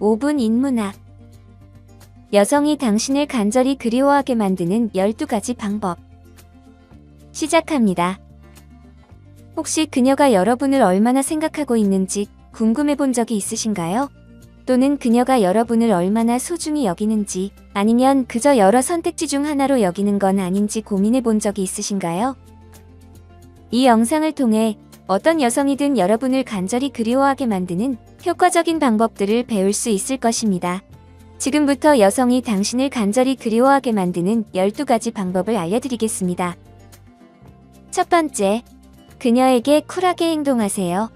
5분 인문학. 여성이 당신을 간절히 그리워하게 만드는 12가지 방법. 시작합니다. 혹시 그녀가 여러분을 얼마나 생각하고 있는지 궁금해 본 적이 있으신가요? 또는 그녀가 여러분을 얼마나 소중히 여기는지, 아니면 그저 여러 선택지 중 하나로 여기는 건 아닌지 고민해 본 적이 있으신가요? 이 영상을 통해 어떤 여성이든 여러분을 간절히 그리워하게 만드는 효과적인 방법들을 배울 수 있을 것입니다. 지금부터 여성이 당신을 간절히 그리워하게 만드는 12가지 방법을 알려드리겠습니다. 첫 번째, 그녀에게 쿨하게 행동하세요.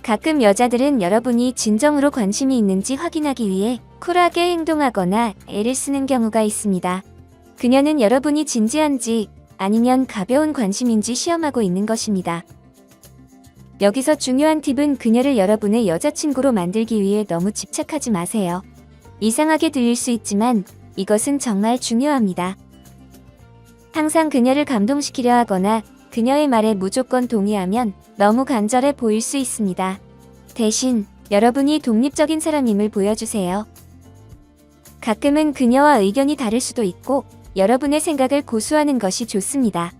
가끔 여자들은 여러분이 진정으로 관심이 있는지 확인하기 위해 쿨하게 행동하거나 애를 쓰는 경우가 있습니다. 그녀는 여러분이 진지한지 아니면 가벼운 관심인지 시험하고 있는 것입니다. 여기서 중요한 팁은 그녀를 여러분의 여자친구로 만들기 위해 너무 집착하지 마세요. 이상하게 들릴 수 있지만 이것은 정말 중요합니다. 항상 그녀를 감동시키려 하거나 그녀의 말에 무조건 동의하면 너무 간절해 보일 수 있습니다. 대신 여러분이 독립적인 사람임을 보여주세요. 가끔은 그녀와 의견이 다를 수도 있고 여러분의 생각을 고수하는 것이 좋습니다.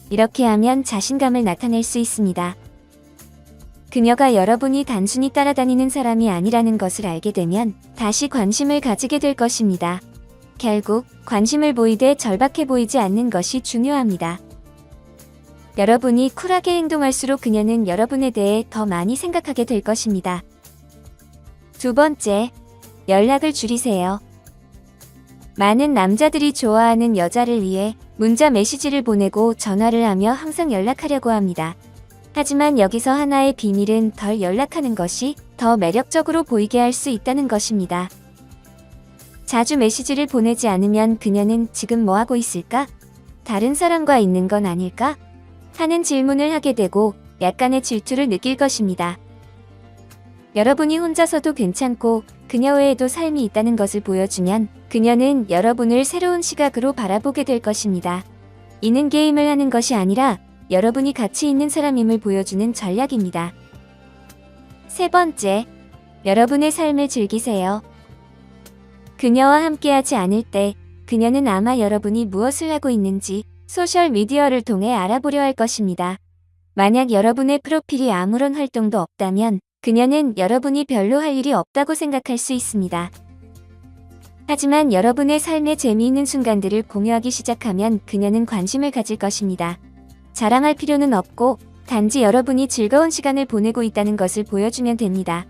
이렇게 하면 자신감을 나타낼 수 있습니다. 그녀가 여러분이 단순히 따라다니는 사람이 아니라는 것을 알게 되면 다시 관심을 가지게 될 것입니다. 결국 관심을 보이되 절박해 보이지 않는 것이 중요합니다. 여러분이 쿨하게 행동할수록 그녀는 여러분에 대해 더 많이 생각하게 될 것입니다. 두 번째, 연락을 줄이세요. 많은 남자들이 좋아하는 여자를 위해 문자 메시지를 보내고 전화를 하며 항상 연락하려고 합니다. 하지만 여기서 하나의 비밀은 덜 연락하는 것이 더 매력적으로 보이게 할 수 있다는 것입니다. 자주 메시지를 보내지 않으면 그녀는 지금 뭐하고 있을까? 다른 사람과 있는 건 아닐까? 하는 질문을 하게 되고 약간의 질투를 느낄 것입니다. 여러분이 혼자서도 괜찮고 그녀 외에도 삶이 있다는 것을 보여주면 그녀는 여러분을 새로운 시각으로 바라보게 될 것입니다. 이는 게임을 하는 것이 아니라 여러분이 가치 있는 사람임을 보여주는 전략입니다. 세 번째, 여러분의 삶을 즐기세요. 그녀와 함께하지 않을 때 그녀는 아마 여러분이 무엇을 하고 있는지 소셜미디어를 통해 알아보려 할 것입니다. 만약 여러분의 프로필이 아무런 활동도 없다면 그녀는 여러분이 별로 할 일이 없다고 생각할 수 있습니다. 하지만 여러분의 삶의 재미있는 순간들을 공유하기 시작하면 그녀는 관심을 가질 것입니다. 자랑할 필요는 없고 단지 여러분이 즐거운 시간을 보내고 있다는 것을 보여주면 됩니다.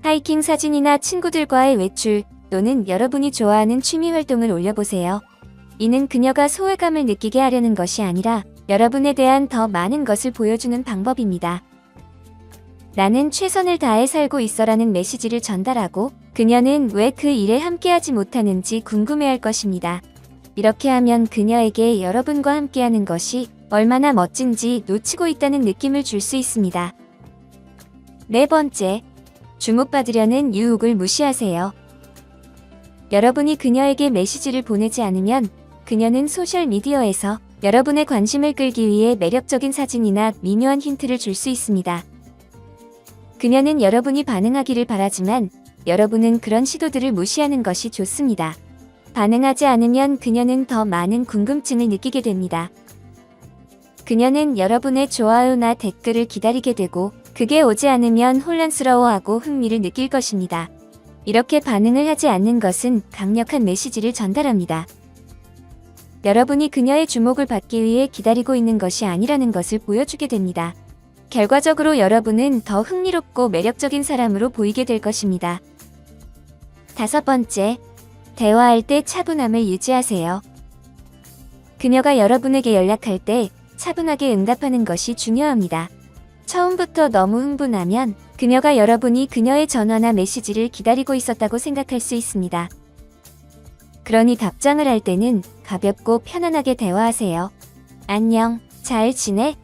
하이킹 사진이나 친구들과의 외출 또는 여러분이 좋아하는 취미 활동을 올려보세요. 이는 그녀가 소외감을 느끼게 하려는 것이 아니라 여러분에 대한 더 많은 것을 보여주는 방법입니다. 나는 최선을 다해 살고 있어라는 메시지를 전달하고 그녀는 왜 그 일에 함께하지 못하는지 궁금해할 것입니다. 이렇게 하면 그녀에게 여러분과 함께하는 것이 얼마나 멋진지 놓치고 있다는 느낌을 줄 수 있습니다. 네 번째, 주목받으려는 유혹을 무시하세요. 여러분이 그녀에게 메시지를 보내지 않으면 그녀는 소셜미디어에서 여러분의 관심을 끌기 위해 매력적인 사진이나 미묘한 힌트를 줄 수 있습니다. 그녀는 여러분이 반응하기를 바라지만 여러분은 그런 시도들을 무시하는 것이 좋습니다. 반응하지 않으면 그녀는 더 많은 궁금증을 느끼게 됩니다. 그녀는 여러분의 좋아요나 댓글을 기다리게 되고 그게 오지 않으면 혼란스러워하고 흥미를 느낄 것입니다. 이렇게 반응을 하지 않는 것은 강력한 메시지를 전달합니다. 여러분이 그녀의 주목을 받기 위해 기다리고 있는 것이 아니라는 것을 보여주게 됩니다. 결과적으로 여러분은 더 흥미롭고 매력적인 사람으로 보이게 될 것입니다. 다섯 번째, 대화할 때 차분함을 유지하세요. 그녀가 여러분에게 연락할 때 차분하게 응답하는 것이 중요합니다. 처음부터 너무 흥분하면 그녀가 여러분이 그녀의 전화나 메시지를 기다리고 있었다고 생각할 수 있습니다. 그러니 답장을 할 때는 가볍고 편안하게 대화하세요. 안녕, 잘 지내?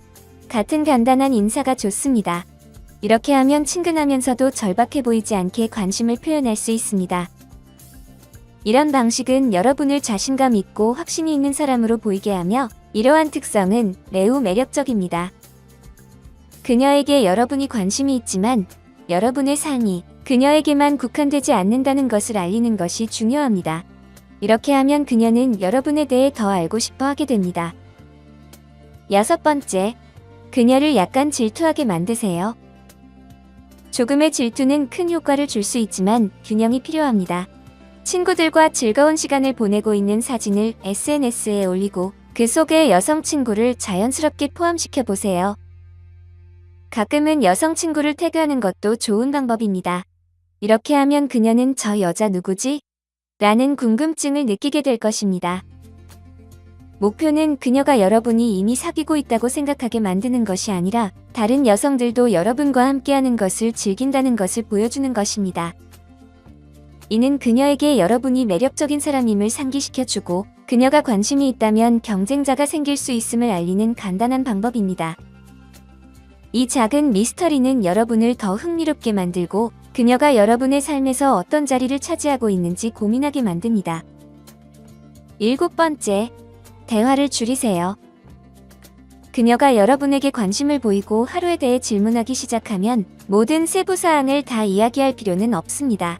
같은 간단한 인사가 좋습니다. 이렇게 하면 친근하면서도 절박해 보이지 않게 관심을 표현할 수 있습니다. 이런 방식은 여러분을 자신감 있고 확신이 있는 사람으로 보이게 하며 이러한 특성은 매우 매력적입니다. 그녀에게 여러분이 관심이 있지만 여러분의 삶이 그녀에게만 국한되지 않는다는 것을 알리는 것이 중요합니다. 이렇게 하면 그녀는 여러분에 대해 더 알고 싶어 하게 됩니다. 6번째, 그녀를 약간 질투하게 만드세요. 조금의 질투는 큰 효과를 줄 수 있지만 균형이 필요합니다. 친구들과 즐거운 시간을 보내고 있는 사진을 SNS에 올리고 그 속에 여성 친구를 자연스럽게 포함시켜 보세요. 가끔은 여성 친구를 태그하는 것도 좋은 방법입니다. 이렇게 하면 그녀는 저 여자 누구지? 라는 궁금증을 느끼게 될 것입니다. 목표는 그녀가 여러분이 이미 사귀고 있다고 생각하게 만드는 것이 아니라 다른 여성들도 여러분과 함께하는 것을 즐긴다는 것을 보여주는 것입니다. 이는 그녀에게 여러분이 매력적인 사람임을 상기시켜주고 그녀가 관심이 있다면 경쟁자가 생길 수 있음을 알리는 간단한 방법입니다. 이 작은 미스터리는 여러분을 더 흥미롭게 만들고 그녀가 여러분의 삶에서 어떤 자리를 차지하고 있는지 고민하게 만듭니다. 7번째, 대화를 줄이세요. 그녀가 여러분에게 관심을 보이고 하루에 대해 질문하기 시작하면 모든 세부 사항을 다 이야기할 필요는 없습니다.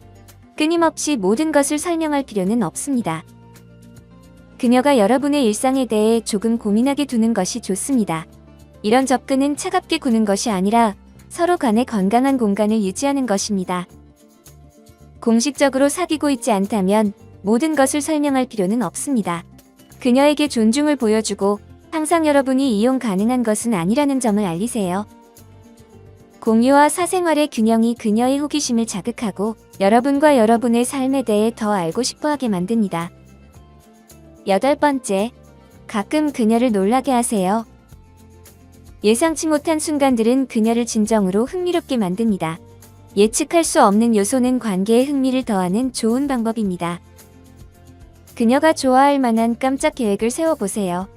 끊임없이 모든 것을 설명할 필요는 없습니다. 그녀가 여러분의 일상에 대해 조금 고민하게 두는 것이 좋습니다. 이런 접근은 차갑게 구는 것이 아니라 서로 간의 건강한 공간을 유지하는 것입니다. 공식적으로 사귀고 있지 않다면 모든 것을 설명할 필요는 없습니다. 그녀에게 존중을 보여주고 항상 여러분이 이용 가능한 것은 아니라는 점을 알리세요. 공유와 사생활의 균형이 그녀의 호기심을 자극하고 여러분과 여러분의 삶에 대해 더 알고 싶어하게 만듭니다. 8번째, 가끔 그녀를 놀라게 하세요. 예상치 못한 순간들은 그녀를 진정으로 흥미롭게 만듭니다. 예측할 수 없는 요소는 관계에 흥미를 더하는 좋은 방법입니다. 그녀가 좋아할 만한 깜짝 계획을 세워보세요.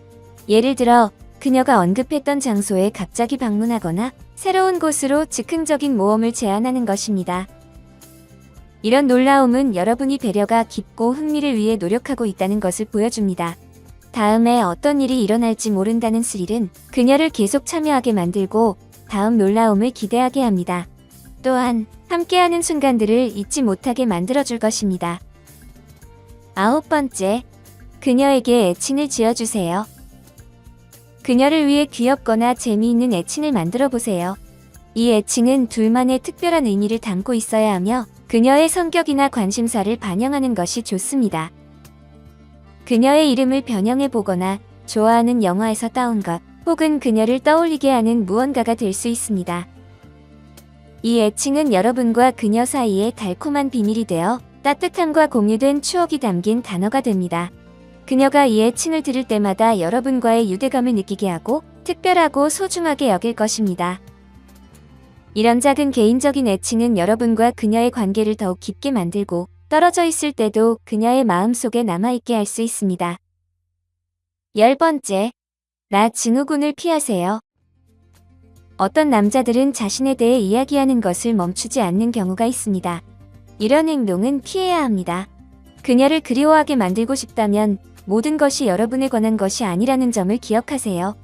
예를 들어, 그녀가 언급했던 장소에 갑자기 방문하거나 새로운 곳으로 즉흥적인 모험을 제안하는 것입니다. 이런 놀라움은 여러분이 배려가 깊고 흥미를 위해 노력하고 있다는 것을 보여줍니다. 다음에 어떤 일이 일어날지 모른다는 스릴은 그녀를 계속 참여하게 만들고 다음 놀라움을 기대하게 합니다. 또한 함께하는 순간들을 잊지 못하게 만들어줄 것입니다. 9번째, 그녀에게 애칭을 지어주세요. 그녀를 위해 귀엽거나 재미있는 애칭을 만들어 보세요. 이 애칭은 둘만의 특별한 의미를 담고 있어야 하며 그녀의 성격이나 관심사를 반영하는 것이 좋습니다. 그녀의 이름을 변형해 보거나 좋아하는 영화에서 따온 것, 혹은 그녀를 떠올리게 하는 무언가가 될 수 있습니다. 이 애칭은 여러분과 그녀 사이의 달콤한 비밀이 되어 따뜻함과 공유된 추억이 담긴 단어가 됩니다. 그녀가 이 애칭을 들을 때마다 여러분과의 유대감을 느끼게 하고 특별하고 소중하게 여길 것입니다. 이런 작은 개인적인 애칭은 여러분과 그녀의 관계를 더욱 깊게 만들고 떨어져 있을 때도 그녀의 마음속에 남아있게 할 수 있습니다. 10번째, 나 증후군을 피하세요. 어떤 남자들은 자신에 대해 이야기하는 것을 멈추지 않는 경우가 있습니다. 이런 행동은 피해야 합니다. 그녀를 그리워하게 만들고 싶다면 모든 것이 여러분에 관한 것이 아니라는 점을 기억하세요.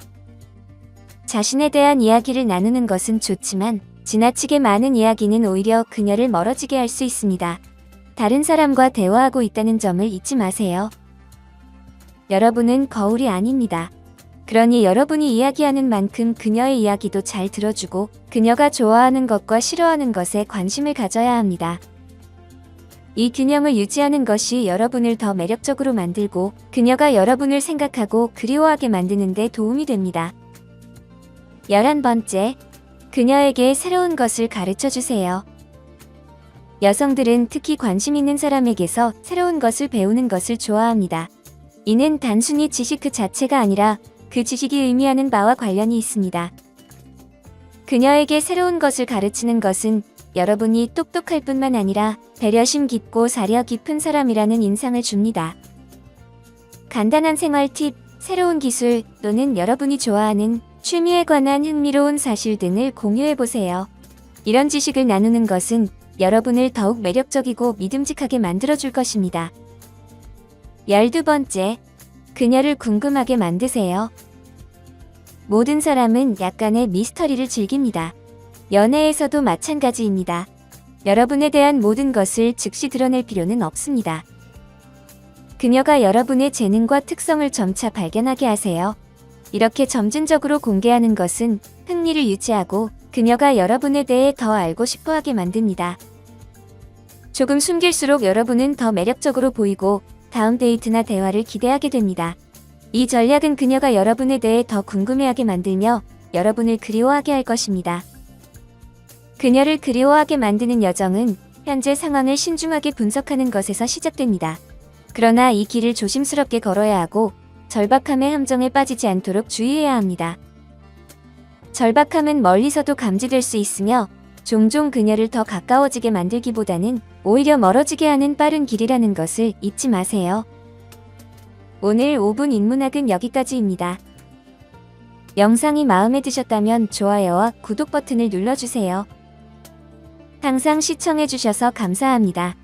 자신에 대한 이야기를 나누는 것은 좋지만 지나치게 많은 이야기는 오히려 그녀를 멀어지게 할 수 있습니다. 다른 사람과 대화하고 있다는 점을 잊지 마세요. 여러분은 거울이 아닙니다. 그러니 여러분이 이야기하는 만큼 그녀의 이야기도 잘 들어주고 그녀가 좋아하는 것과 싫어하는 것에 관심을 가져야 합니다. 이 균형을 유지하는 것이 여러분을 더 매력적으로 만들고 그녀가 여러분을 생각하고 그리워하게 만드는 데 도움이 됩니다. 11번째, 그녀에게 새로운 것을 가르쳐 주세요. 여성들은 특히 관심 있는 사람에게서 새로운 것을 배우는 것을 좋아합니다. 이는 단순히 지식 그 자체가 아니라 그 지식이 의미하는 바와 관련이 있습니다. 그녀에게 새로운 것을 가르치는 것은 여러분이 똑똑할 뿐만 아니라 배려심 깊고 사려 깊은 사람이라는 인상을 줍니다. 간단한 생활 팁, 새로운 기술 또는 여러분이 좋아하는 취미에 관한 흥미로운 사실 등을 공유해보세요. 이런 지식을 나누는 것은 여러분을 더욱 매력적이고 믿음직하게 만들어줄 것입니다. 12번째, 그녀를 궁금하게 만드세요. 모든 사람은 약간의 미스터리를 즐깁니다. 연애에서도 마찬가지입니다. 여러분에 대한 모든 것을 즉시 드러낼 필요는 없습니다. 그녀가 여러분의 재능과 특성을 점차 발견하게 하세요. 이렇게 점진적으로 공개하는 것은 흥미를 유지하고 그녀가 여러분에 대해 더 알고 싶어하게 만듭니다. 조금 숨길수록 여러분은 더 매력적으로 보이고 다음 데이트나 대화를 기대하게 됩니다. 이 전략은 그녀가 여러분에 대해 더 궁금해하게 만들며 여러분을 그리워하게 할 것입니다. 그녀를 그리워하게 만드는 여정은 현재 상황을 신중하게 분석하는 것에서 시작됩니다. 그러나 이 길을 조심스럽게 걸어야 하고 절박함의 함정에 빠지지 않도록 주의해야 합니다. 절박함은 멀리서도 감지될 수 있으며 종종 그녀를 더 가까워지게 만들기보다는 오히려 멀어지게 하는 빠른 길이라는 것을 잊지 마세요. 오늘 5분 인문학은 여기까지입니다. 영상이 마음에 드셨다면 좋아요와 구독 버튼을 눌러주세요. 항상 시청해주셔서 감사합니다.